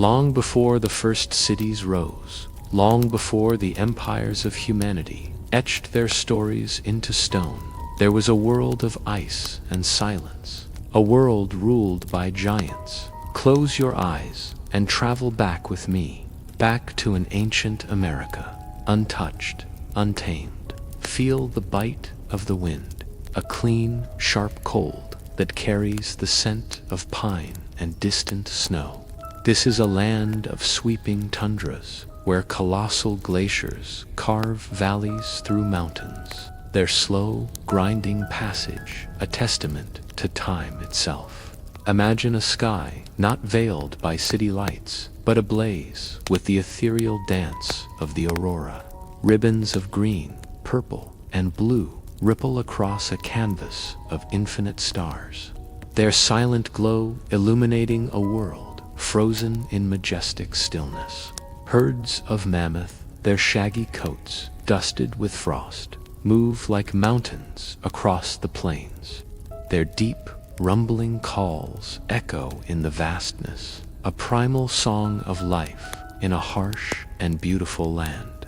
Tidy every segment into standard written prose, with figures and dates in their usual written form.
Long before the first cities rose, long before the empires of humanity etched their stories into stone, there was a world of ice and silence, a world ruled by giants. Close your eyes and travel back with me, back to an ancient America, untouched, untamed. Feel the bite of the wind, a clean, sharp cold that carries the scent of pine and distant snow. This is a land of sweeping tundras, where colossal glaciers carve valleys through mountains, their slow, grinding passage a testament to time itself. Imagine a sky not veiled by city lights, but ablaze with the ethereal dance of the aurora. Ribbons of green, purple, and blue ripple across a canvas of infinite stars, their silent glow illuminating a world frozen in majestic stillness. Herds of mammoth, their shaggy coats dusted with frost, move like mountains across the plains. Their deep, rumbling calls echo in the vastness, a primal song of life in a harsh and beautiful land.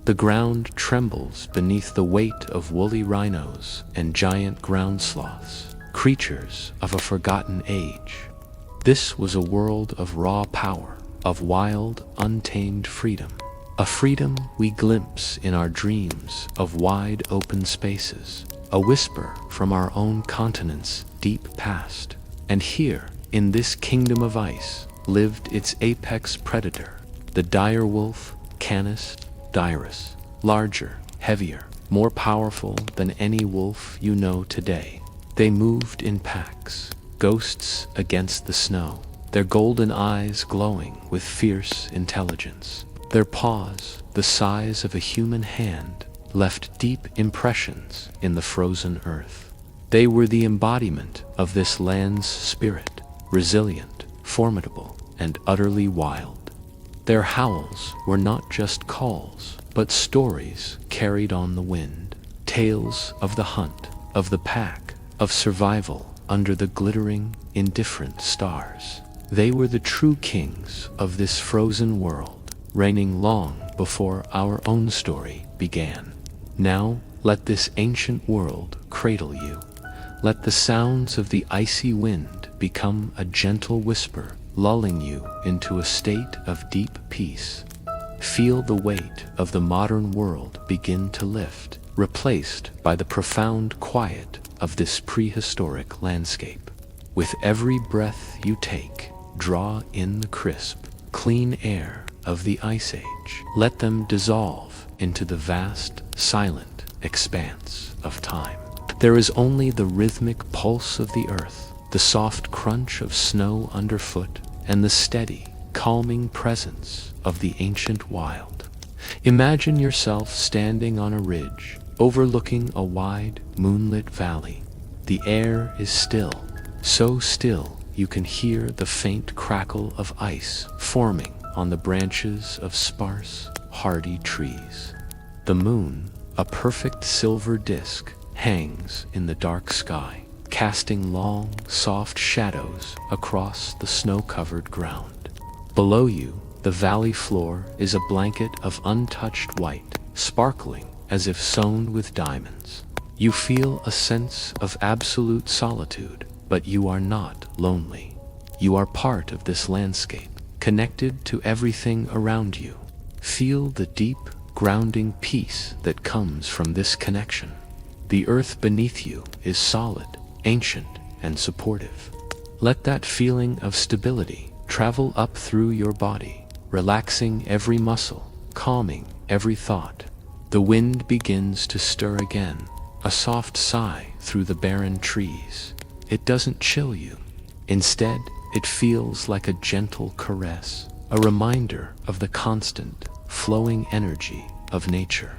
The ground trembles beneath the weight of woolly rhinos and giant ground sloths, creatures of a forgotten age. This was a world of raw power, of wild, untamed freedom, a freedom we glimpse in our dreams of wide open spaces, a whisper from our own continent's deep past. And here, in this kingdom of ice, lived its apex predator, the dire wolf, Canis dirus, larger, heavier, more powerful than any wolf you know today. They moved in packs, ghosts against the snow, their golden eyes glowing with fierce intelligence. Their paws, the size of a human hand, left deep impressions in the frozen earth. They were the embodiment of this land's spirit, resilient, formidable, and utterly wild. Their howls were not just calls, but stories carried on the wind, tales of the hunt, of the pack, of survival under the glittering, indifferent stars. They were the true kings of this frozen world, reigning long before our own story began. Now, let this ancient world cradle you. Let the sounds of the icy wind become a gentle whisper, lulling you into a state of deep peace. Feel the weight of the modern world begin to lift, replaced by the profound quiet of this prehistoric landscape. With every breath you take, draw in the crisp, clean air of the Ice Age. Let them dissolve into the vast, silent expanse of time. There is only the rhythmic pulse of the earth, the soft crunch of snow underfoot, and the steady, calming presence of the ancient wild. Imagine yourself standing on a ridge, overlooking a wide, moonlit valley. The air is still, so still you can hear the faint crackle of ice forming on the branches of sparse, hardy trees. The moon, a perfect silver disk, hangs in the dark sky, casting long, soft shadows across the snow-covered ground. Below you, the valley floor is a blanket of untouched white, sparkling as if sewn with diamonds. You feel a sense of absolute solitude, but you are not lonely. You are part of this landscape, connected to everything around you. Feel the deep, grounding peace that comes from this connection. The earth beneath you is solid, ancient, and supportive. Let that feeling of stability travel up through your body, relaxing every muscle, calming every thought. The wind begins to stir again, a soft sigh through the barren trees. It doesn't chill you. Instead, it feels like a gentle caress, a reminder of the constant, flowing energy of nature.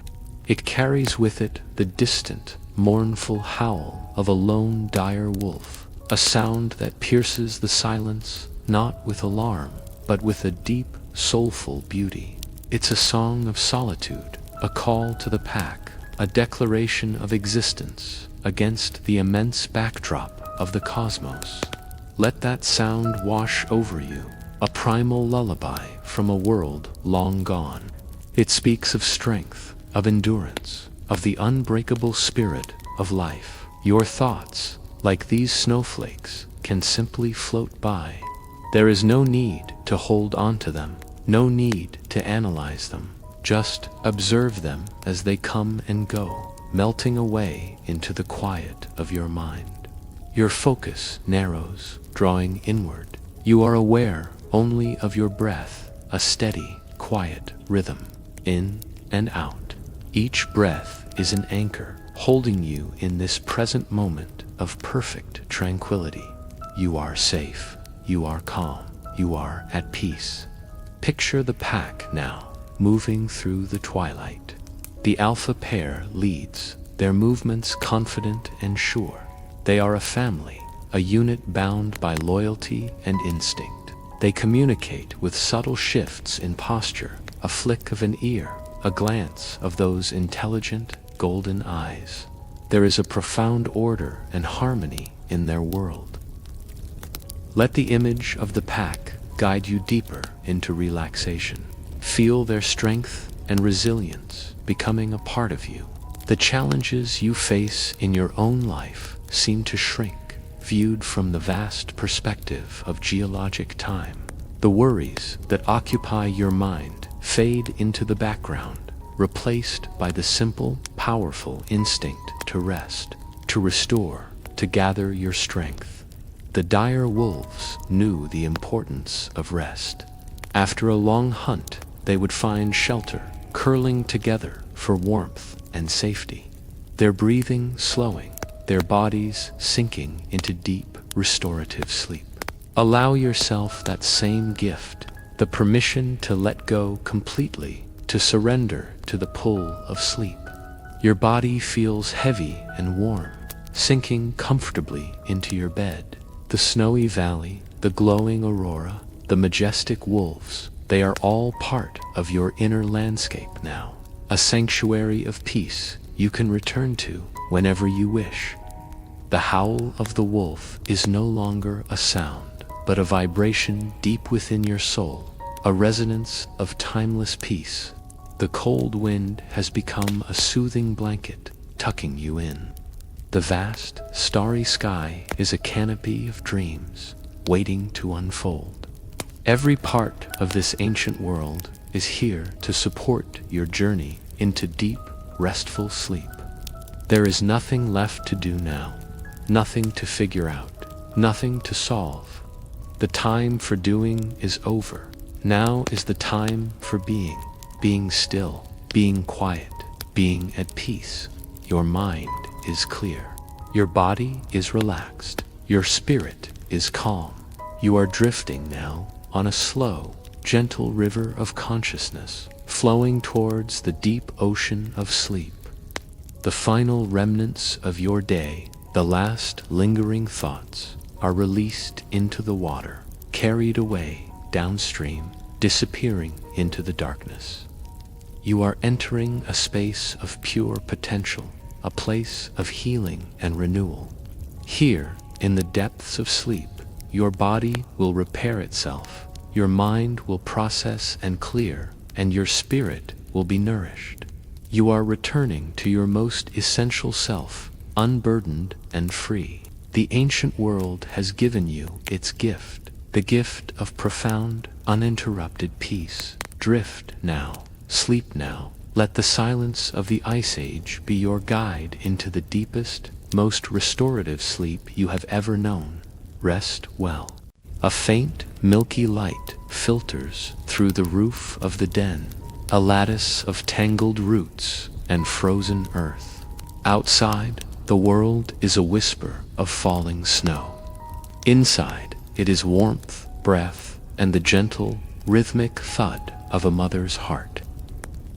It carries with it the distant, mournful howl of a lone dire wolf, a sound that pierces the silence not with alarm, but with a deep, soulful beauty. It's a song of solitude, a call to the pack, a declaration of existence against the immense backdrop of the cosmos. Let that sound wash over you, a primal lullaby from a world long gone. It speaks of strength, of endurance, of the unbreakable spirit of life. Your thoughts, like these snowflakes, can simply float by. There is no need to hold on to them, no need to analyze them. Just observe them as they come and go, melting away into the quiet of your mind. Your focus narrows, drawing inward. You are aware only of your breath, a steady, quiet rhythm, in and out. Each breath is an anchor, holding you in this present moment of perfect tranquility. You are safe, you are calm, you are at peace. Picture the pack now, moving through the twilight. The alpha pair leads, their movements confident and sure. They are a family, a unit bound by loyalty and instinct. They communicate with subtle shifts in posture, a flick of an ear, a glance of those intelligent, golden eyes. There is a profound order and harmony in their world. Let the image of the pack guide you deeper into relaxation. Feel their strength and resilience becoming a part of you. The challenges you face in your own life seem to shrink, viewed from the vast perspective of geologic time. The worries that occupy your mind fade into the background, replaced by the simple, powerful instinct to rest, to restore, to gather your strength. The dire wolves knew the importance of rest. After a long hunt, they would find shelter, curling together for warmth and safety. Their breathing slowing, their bodies sinking into deep, restorative sleep. Allow yourself that same gift, the permission to let go completely, to surrender to the pull of sleep. Your body feels heavy and warm, sinking comfortably into your bed. The snowy valley, the glowing aurora, the majestic wolves, they are all part of your inner landscape now, a sanctuary of peace you can return to whenever you wish. The howl of the wolf is no longer a sound, but a vibration deep within your soul, a resonance of timeless peace. The cold wind has become a soothing blanket, tucking you in. The vast, starry sky is a canopy of dreams, waiting to unfold. Every part of this ancient world is here to support your journey into deep, restful sleep. There is nothing left to do now, nothing to figure out, nothing to solve. The time for doing is over. Now is the time for being still, being quiet, being at peace. Your mind is clear. Your body is relaxed. Your spirit is calm. You are drifting now on a slow, gentle river of consciousness, flowing towards the deep ocean of sleep. The final remnants of your day, the last lingering thoughts, are released into the water, carried away downstream, disappearing into the darkness. You are entering a space of pure potential, a place of healing and renewal. Here, in the depths of sleep, your body will repair itself, your mind will process and clear, and your spirit will be nourished. You are returning to your most essential self, unburdened and free. The ancient world has given you its gift, the gift of profound, uninterrupted peace. Drift now, sleep now. Let the silence of the Ice Age be your guide into the deepest, most restorative sleep you have ever known. Rest well. A faint, milky light filters through the roof of the den, a lattice of tangled roots and frozen earth. Outside, the world is a whisper of falling snow. Inside, it is warmth, breath, and the gentle, rhythmic thud of a mother's heart.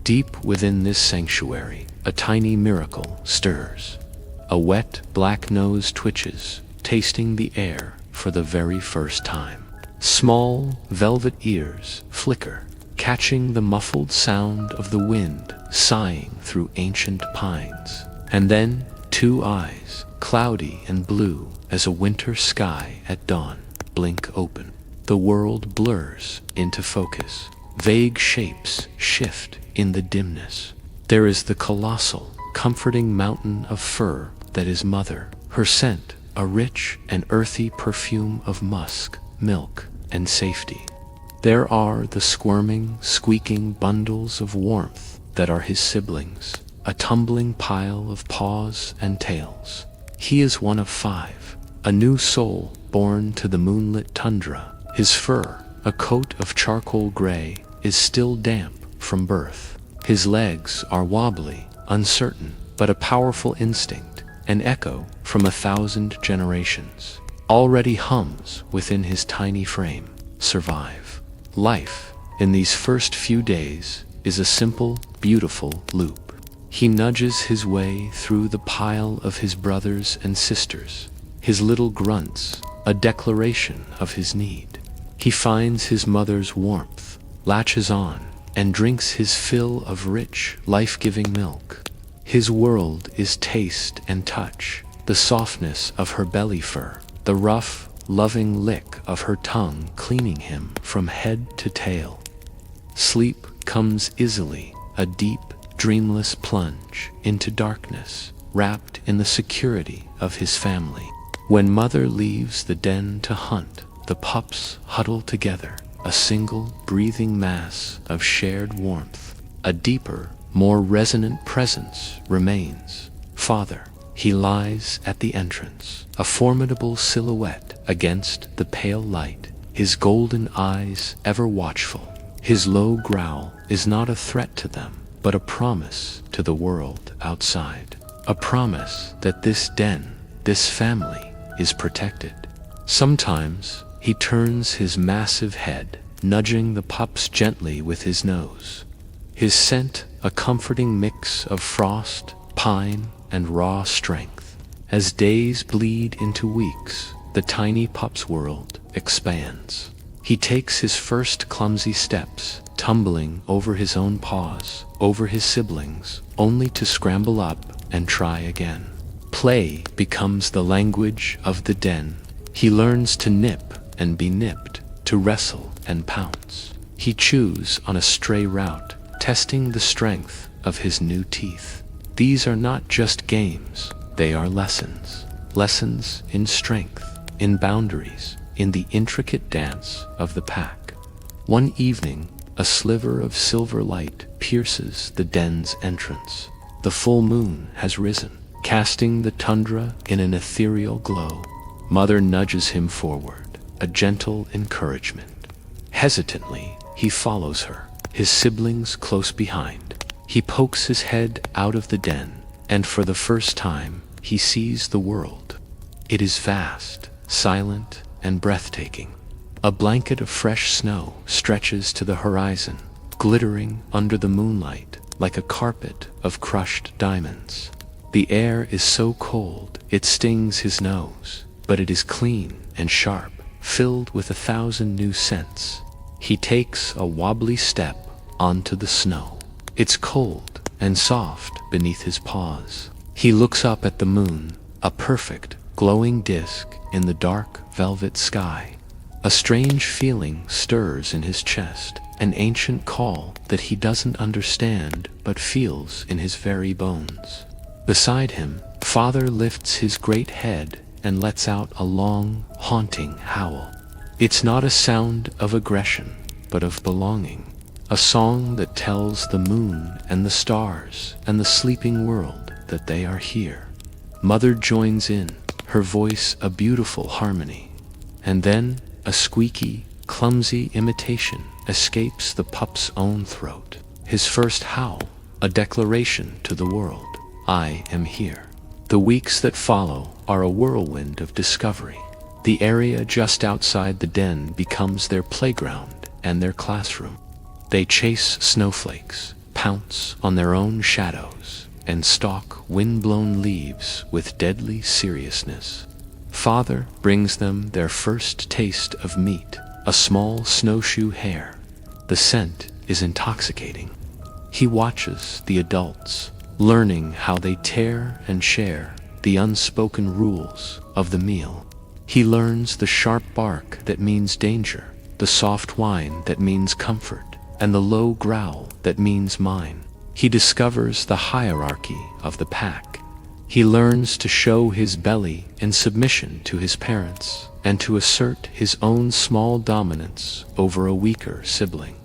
Deep within this sanctuary, a tiny miracle stirs. A wet, black nose twitches, tasting the air for the very first time. Small, velvet ears flicker, catching the muffled sound of the wind sighing through ancient pines. And then, two eyes, cloudy and blue as a winter sky at dawn, blink open. the world blurs into focus. Vague shapes shift in the dimness. There is the colossal, comforting mountain of fur that is Mother, her scent a rich and earthy perfume of musk, milk, and safety. There are the squirming, squeaking bundles of warmth that are his siblings, a tumbling pile of paws and tails. He is one of 5, a new soul born to the moonlit tundra. His fur, a coat of charcoal gray, is still damp from birth. His legs are wobbly, uncertain, but a powerful instinct, an echo from 1,000 generations, already hums within his tiny frame. Survive. Life, in these first few days, is a simple, beautiful loop. He nudges his way through the pile of his brothers and sisters, his little grunts, a declaration of his need. He finds his mother's warmth, latches on, and drinks his fill of rich, life-giving milk. His world is taste and touch, the softness of her belly fur, the rough, loving lick of her tongue cleaning him from head to tail. Sleep comes easily, a deep, dreamless plunge into darkness, wrapped in the security of his family. When Mother leaves the den to hunt, the pups huddle together, a single breathing mass of shared warmth. A deeper, more resonant presence remains. Father. He lies at the entrance, a formidable silhouette against the pale light, his golden eyes ever watchful. His low growl is not a threat to them, but a promise to the world outside. A promise that this den, this family, is protected. Sometimes he turns his massive head, nudging the pups gently with his nose. His scent a comforting mix of frost, pine, and raw strength. As days bleed into weeks, the tiny pup's world expands. He takes his first clumsy steps, tumbling over his own paws, over his siblings, only to scramble up and try again. Play becomes the language of the den. He learns to nip and be nipped, to wrestle and pounce. He chews on a stray route, testing the strength of his new teeth. These are not just games, they are lessons. Lessons in strength, in boundaries, in the intricate dance of the pack. One evening, a sliver of silver light pierces the den's entrance. The full moon has risen, casting the tundra in an ethereal glow. Mother nudges him forward, a gentle encouragement. Hesitantly, he follows her, his siblings close behind. He pokes his head out of the den, and for the first time, he sees the world. It is vast, silent, and breathtaking. A blanket of fresh snow stretches to the horizon, glittering under the moonlight like a carpet of crushed diamonds. The air is so cold it stings his nose, but it is clean and sharp, filled with 1,000 new scents. He takes a wobbly step onto the snow. It's cold and soft beneath his paws. He looks up at the moon, a perfect, glowing disk in the dark velvet sky. A strange feeling stirs in his chest, an ancient call that he doesn't understand but feels in his very bones. Beside him, Father lifts his great head and lets out a long, haunting howl. It's not a sound of aggression, but of belonging. A song that tells the moon and the stars and the sleeping world that they are here. Mother joins in, her voice a beautiful harmony. And then a squeaky, clumsy imitation escapes the pup's own throat. His first howl, a declaration to the world. I am here. The weeks that follow are a whirlwind of discovery. The area just outside the den becomes their playground and their classroom. They chase snowflakes, pounce on their own shadows, and stalk wind-blown leaves with deadly seriousness. Father brings them their first taste of meat, a small snowshoe hare. The scent is intoxicating. He watches the adults, learning how they tear and share, the unspoken rules of the meal. He learns the sharp bark that means danger, the soft whine that means comfort, and the low growl that means mine. He discovers the hierarchy of the pack. He learns to show his belly in submission to his parents, and to assert his own small dominance over a weaker sibling.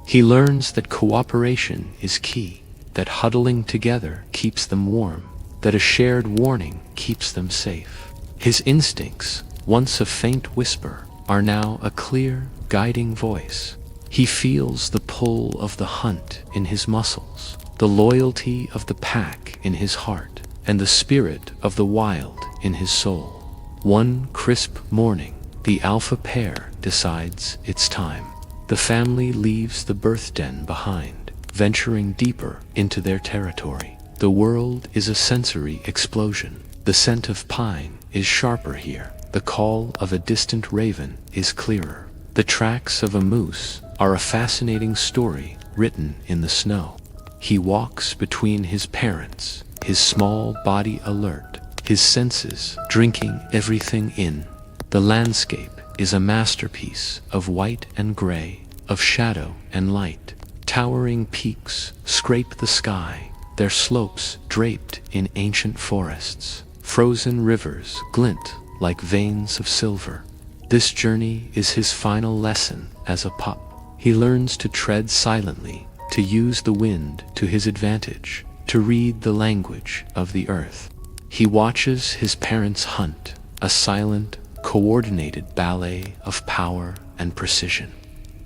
He learns that cooperation is key, that huddling together keeps them warm, that a shared warning keeps them safe. His instincts, once a faint whisper, are now a clear, guiding voice. He feels the pull of the hunt in his muscles, the loyalty of the pack in his heart, and the spirit of the wild in his soul. One crisp morning, the alpha pair decides it's time. The family leaves the birth den behind, venturing deeper into their territory. The world is a sensory explosion. The scent of pine is sharper here. The call of a distant raven is clearer. The tracks of a moose are a fascinating story written in the snow. He walks between his parents, his small body alert, his senses drinking everything in. The landscape is a masterpiece of white and gray, of shadow and light. Towering peaks scrape the sky, their slopes draped in ancient forests. Frozen rivers glint like veins of silver. This journey is his final lesson as a pup. He learns to tread silently, to use the wind to his advantage, to read the language of the earth. He watches his parents hunt, a silent, coordinated ballet of power and precision.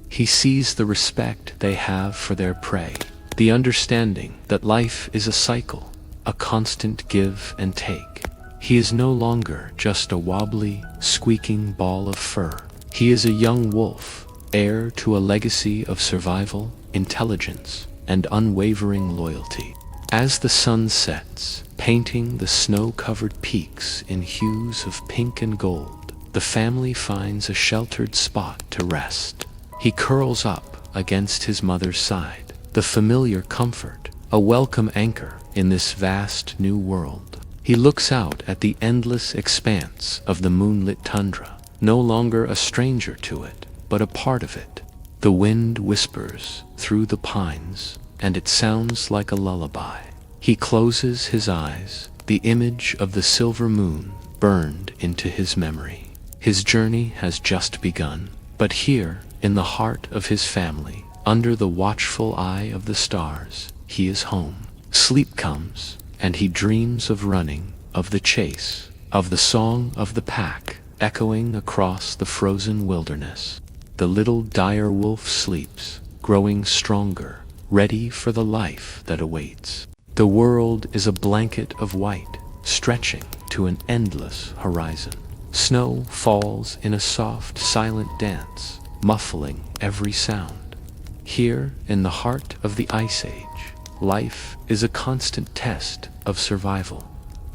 He sees the respect they have for their prey, the understanding that life is a cycle, a constant give and take. He is no longer just a wobbly, squeaking ball of fur. He is a young wolf, heir to a legacy of survival, intelligence, and unwavering loyalty. As the sun sets, painting the snow-covered peaks in hues of pink and gold, the family finds a sheltered spot to rest. He curls up against his mother's side, the familiar comfort, a welcome anchor in this vast new world. He looks out at the endless expanse of the moonlit tundra, no longer a stranger to it, but a part of it. The wind whispers through the pines, and it sounds like a lullaby. He closes his eyes, the image of the silver moon burned into his memory. His journey has just begun, but here, in the heart of his family, under the watchful eye of the stars, he is home. Sleep comes, and he dreams of running, of the chase, of the song of the pack echoing across the frozen wilderness. The little dire wolf sleeps, growing stronger, ready for the life that awaits. The world is a blanket of white, stretching to an endless horizon. Snow falls in a soft, silent dance, muffling every sound. Here, in the heart of the Ice Age, life is a constant test of survival.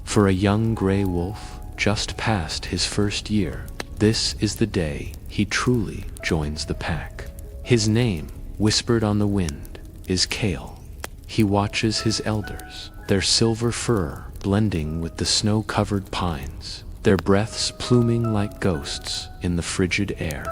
For a young gray wolf, just past his first year, this is the day he truly joins the pack. His name, whispered on the wind, is Kale. He watches his elders, their silver fur blending with the snow-covered pines, their breaths pluming like ghosts in the frigid air.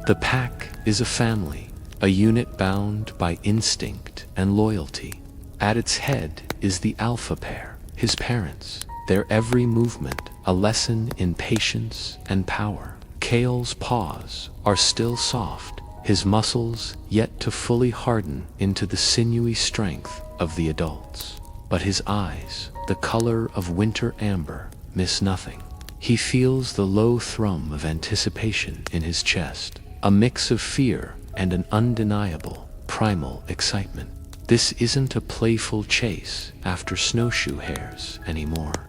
The pack is a family, a unit bound by instinct and loyalty. At its head is the alpha pair, his parents, their every movement a lesson in patience and power. Kale's paws are still soft, his muscles yet to fully harden into the sinewy strength of the adults. But his eyes, the color of winter amber, miss nothing. He feels the low thrum of anticipation in his chest, a mix of fear and an undeniable, primal excitement. This isn't a playful chase after snowshoe hares anymore.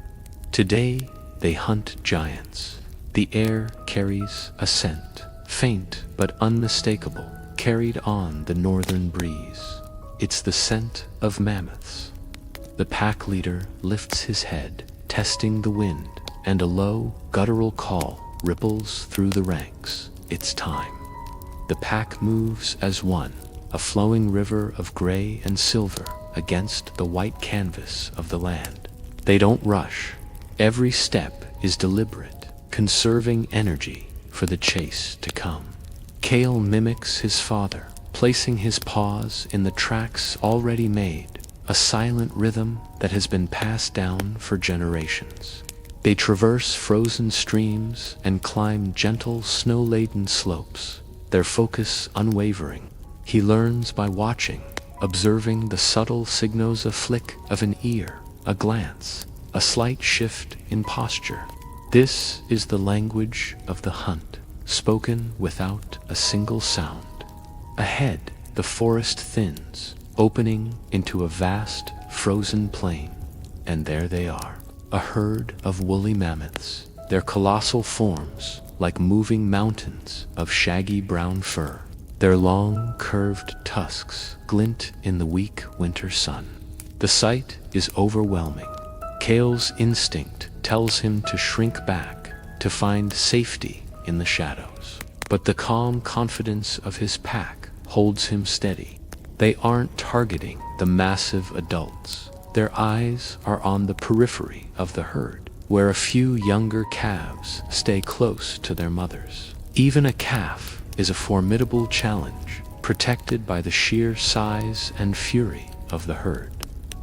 Today, they hunt giants. The air carries a scent, faint but unmistakable, carried on the northern breeze. It's the scent of mammoths. The pack leader lifts his head, testing the wind, and a low, guttural call ripples through the ranks. It's time. The pack moves as one, a flowing river of gray and silver against the white canvas of the land. They don't rush. Every step is deliberate, conserving energy for the chase to come. Kale mimics his father, placing his paws in the tracks already made, a silent rhythm that has been passed down for generations. They traverse frozen streams and climb gentle snow-laden slopes, their focus unwavering. He learns by watching, observing the subtle signals, a flick of an ear, a glance, a slight shift in posture. This is the language of the hunt, spoken without a single sound. Ahead, the forest thins, opening into a vast, frozen plain. And there they are, a herd of woolly mammoths, their colossal forms like moving mountains of shaggy brown fur. Their long, curved tusks glint in the weak winter sun. The sight is overwhelming. Kale's instinct tells him to shrink back, to find safety in the shadows. But the calm confidence of his pack holds him steady. They aren't targeting the massive adults. Their eyes are on the periphery of the herd, where a few younger calves stay close to their mothers. Even a calf is a formidable challenge, protected by the sheer size and fury of the herd.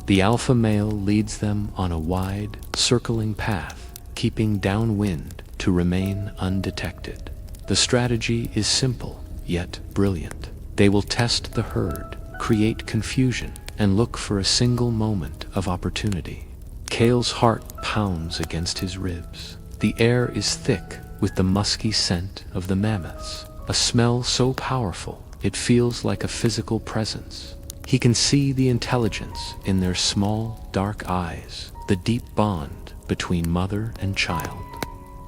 The alpha male leads them on a wide, circling path, keeping downwind to remain undetected. The strategy is simple, yet brilliant. They will test the herd, create confusion, and look for a single moment of opportunity. Kale's heart pounds against his ribs. The air is thick with the musky scent of the mammoths, a smell so powerful it feels like a physical presence. He can see the intelligence in their small, dark eyes, the deep bond between mother and child.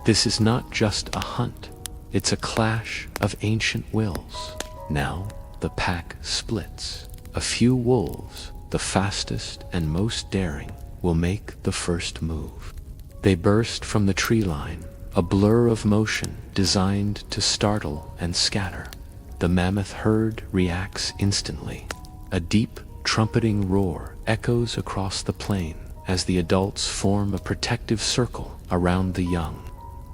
This is not just a hunt, it's a clash of ancient wills. Now, the pack splits. A few wolves, the fastest and most daring, will make the first move. They burst from the tree line, a blur of motion designed to startle and scatter. The mammoth herd reacts instantly. A deep, trumpeting roar echoes across the plain as the adults form a protective circle around the young,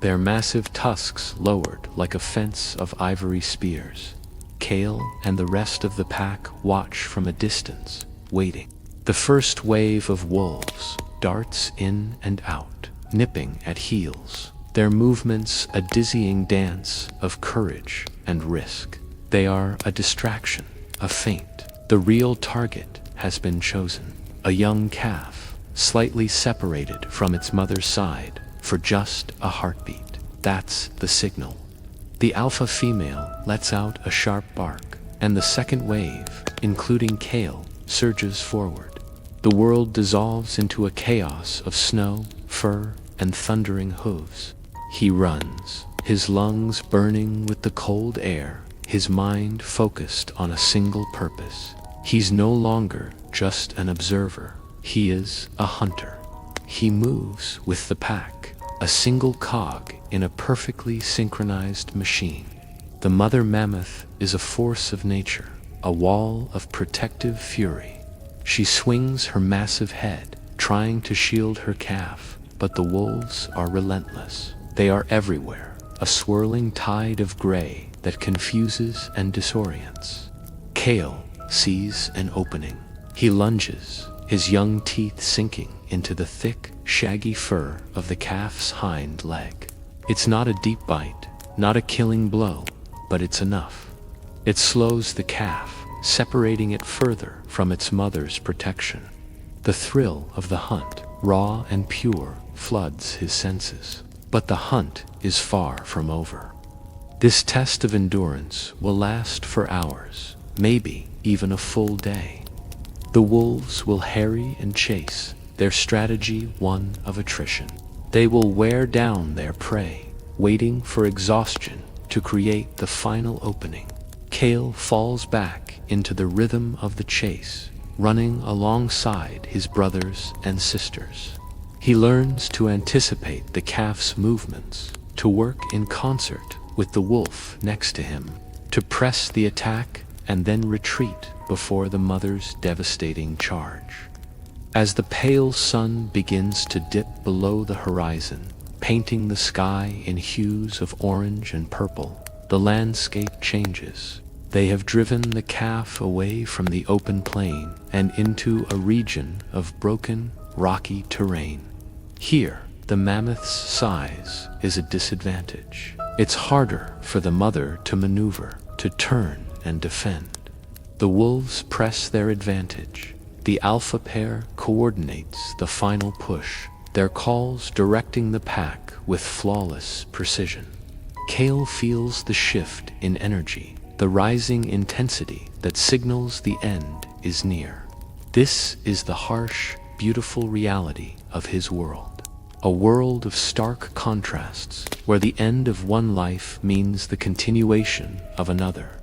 their massive tusks lowered like a fence of ivory spears. Kale and the rest of the pack watch from a distance, waiting. The first wave of wolves darts in and out, nipping at heels, their movements a dizzying dance of courage and risk. They are a distraction, a feint. The real target has been chosen, a young calf, slightly separated from its mother's side for just a heartbeat. That's the signal. The alpha female lets out a sharp bark, and the second wave, including Kale, surges forward. The world dissolves into a chaos of snow, fur, and thundering hooves. He runs, his lungs burning with the cold air, his mind focused on a single purpose. He's no longer just an observer, he is a hunter. He moves with the pack, a single cog in a perfectly synchronized machine. The mother mammoth is a force of nature, a wall of protective fury. She swings her massive head, trying to shield her calf, but the wolves are relentless. They are everywhere, a swirling tide of gray that confuses and disorients. Kale sees an opening. He lunges, his young teeth sinking into the thick, shaggy fur of the calf's hind leg. It's not a deep bite, not a killing blow, but it's enough. It slows the calf, separating it further from its mother's protection. The thrill of the hunt, raw and pure, floods his senses. But the hunt is far from over. This test of endurance will last for hours, maybe even a full day. The wolves will harry and chase, their strategy one of attrition. They will wear down their prey, waiting for exhaustion to create the final opening. Kale falls back into the rhythm of the chase, running alongside his brothers and sisters. He learns to anticipate the calf's movements, to work in concert with the wolf next to him, to press the attack and then retreat before the mother's devastating charge. As the pale sun begins to dip below the horizon, painting the sky in hues of orange and purple, the landscape changes. They have driven the calf away from the open plain and into a region of broken, rocky terrain. Here, the mammoth's size is a disadvantage. It's harder for the mother to maneuver, to turn and defend. The wolves press their advantage. The alpha pair coordinates the final push, their calls directing the pack with flawless precision. Kale feels the shift in energy, the rising intensity that signals the end is near. This is the harsh, beautiful reality of his world. A world of stark contrasts, where the end of one life means the continuation of another.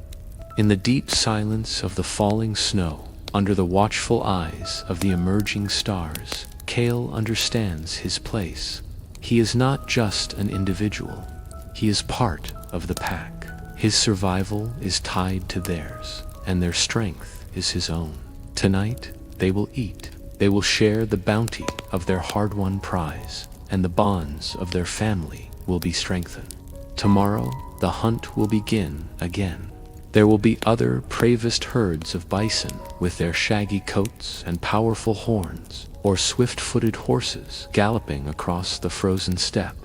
In the deep silence of the falling snow, under the watchful eyes of the emerging stars, Kale understands his place. He is not just an individual. He is part of the pack. His survival is tied to theirs, and their strength is his own. Tonight, they will eat. They will share the bounty of their hard-won prize, and the bonds of their family will be strengthened. Tomorrow, the hunt will begin again. There will be other bravest herds of bison with their shaggy coats and powerful horns, or swift-footed horses galloping across the frozen steppe.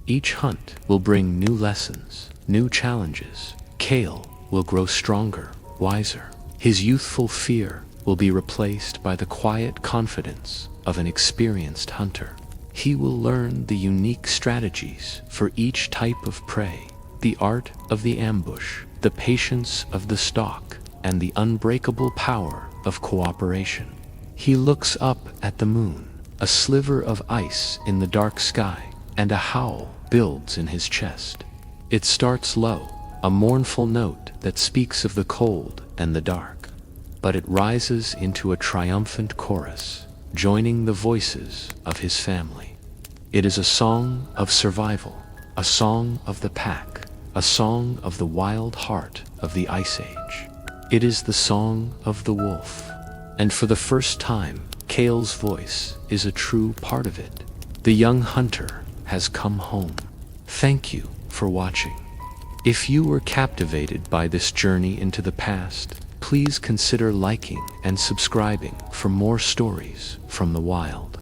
Each hunt will bring new lessons, new challenges. Kale will grow stronger, wiser. His youthful fear will be replaced by the quiet confidence of an experienced hunter. He will learn the unique strategies for each type of prey, the art of the ambush, the patience of the stalk, and the unbreakable power of cooperation. He looks up at the moon, a sliver of ice in the dark sky, and a howl builds in his chest. It starts low, a mournful note that speaks of the cold and the dark, but it rises into a triumphant chorus, joining the voices of his family. It is a song of survival, a song of the pack, a song of the wild heart of the Ice Age. It is the song of the wolf, and for the first time, Kale's voice is a true part of it. The young hunter has come home. Thank you for watching. If you were captivated by this journey into the past, please consider liking and subscribing for more stories from the wild.